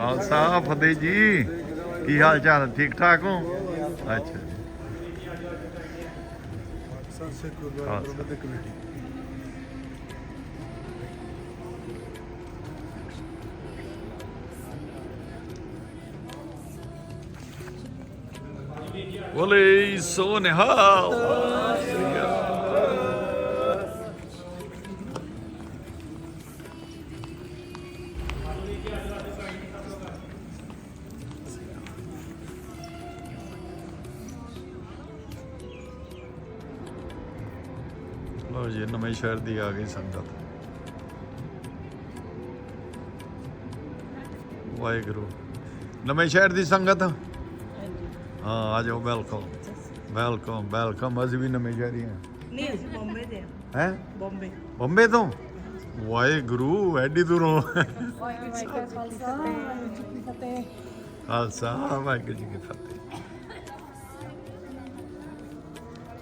खालसा फतेह जी की हाल चाल ठीक ठाक हो अच्छा बोले सो निहाल लो जी नवे शहर की आ गई संगत वाहेगुरु नवे शहर की संगत हाँ आ जाओ वेलकम वेलकम वेलकम अभी भी नवे शहर ही हैं हैं बॉम्बे तो वाहेगुरु एडी दूरों खालसा वाहेगुरु जी की फतेह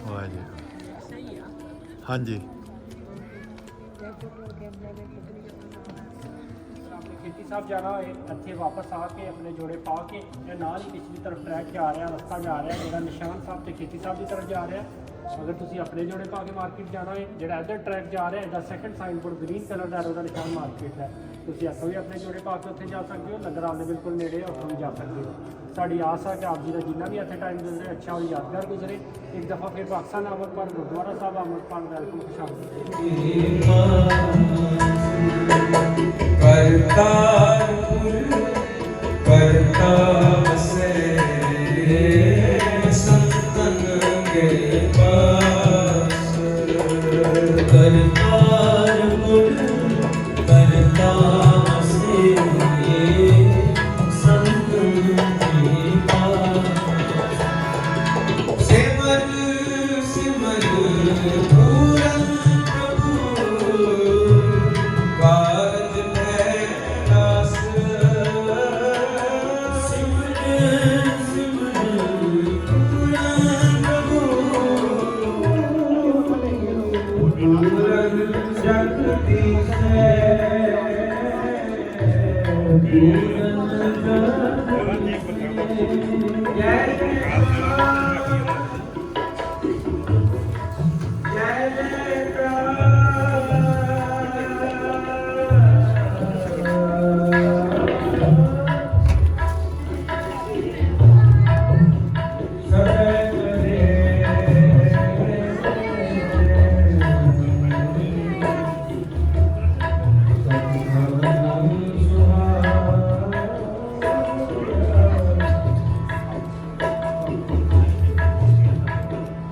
वाह जी हाँ जी खेती साहब जाना होए ਇੱਥੇ ਵਾਪਸ ਆ ਕੇ ਆਪਣੇ ਜੋੜੇ ਪਾ ਕੇ ਜਾਂ ਨਾਲ ਹੀ ਪਿਛਲੀ ਤਰਫ ਟਰੈਕ ਜਾ ਰਿਹਾ ਰਸਤਾ ਜਾ ਰਿਹਾ ਜਿਹੜਾ ਨਿਸ਼ਾਨ ਸਾਹਿਬ ਤੇ खेती ਸਾਹਿਬ ਦੀ ਤਰਫ ਜਾ ਰਿਹਾ ਅਗਰ ਤੁਸੀਂ ਆਪਣੇ ਜੋੜੇ ਪਾ ਕੇ ਮਾਰਕੀਟ ਜਾਣਾ ਹੋਏ ਜਿਹੜਾ ਇੱਧਰ ਟਰੈਕ ਜਾ ਰਿਹਾ ਇਹਦਾ second sign board green colour ਦਾ ਉਹਦਾ ਨਿਸ਼ਾਨ ਮਾਰਕੀਟ ਹੈ ਤੁਸੀਂ ਇੱਥੋਂ ਵੀ ਆਪਣੇ ਜੋੜੇ ਪਾ ਕੇ ਉੱਥੇ ਜਾ ਸਕਦੇ ਹੋ ਲੰਗਰ ਆਲ ਦੇ ਬਿਲਕੁਲ ਨੇੜੇ ਉੱਥੋਂ ਵੀ ਜਾ ਸਕਦੇ ਹੋ ਸਾਡੀ ਆਸ ਹੈ ਕਿ ਆਪ ਜੀ ਦਾ ਜਿੰਨਾ ਵੀ ਇੱਥੇ ਟਾਈਮ ਗੁਜ਼ਰੇ ਅੱਛਾ ਔਰ ਯਾਦਗਾਰ ਗੁਜ਼ਰੇ ਇੱਕ ਦਫਾ ਫਿਰ ਪਾਕਿਸਤਾਨ ਅੰਮ੍ਰਿਤਪਾਲ ਗੁਰਦੁਆਰਾ ਸਾਹਿਬ ਅੰਮ੍ਰਿਤਪਾਲ ਵੈਲਕਮ ਸ਼ਾਮਿਲ करता बसे संतन के पास करतार करता बसे संतन के पास सिमर सिमर पूरन प्रभु काज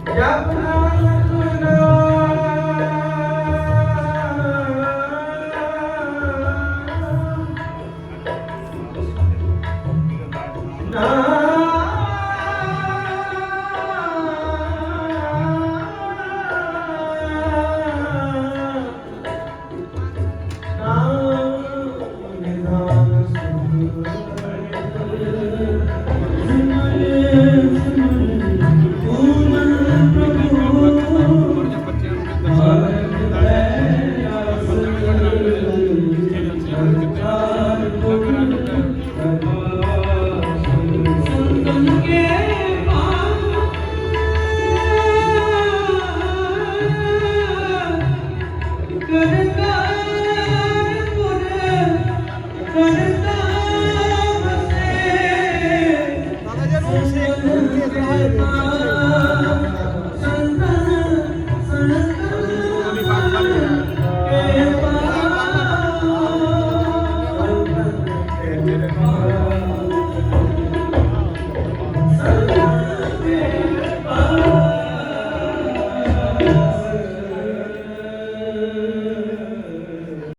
प्रयास के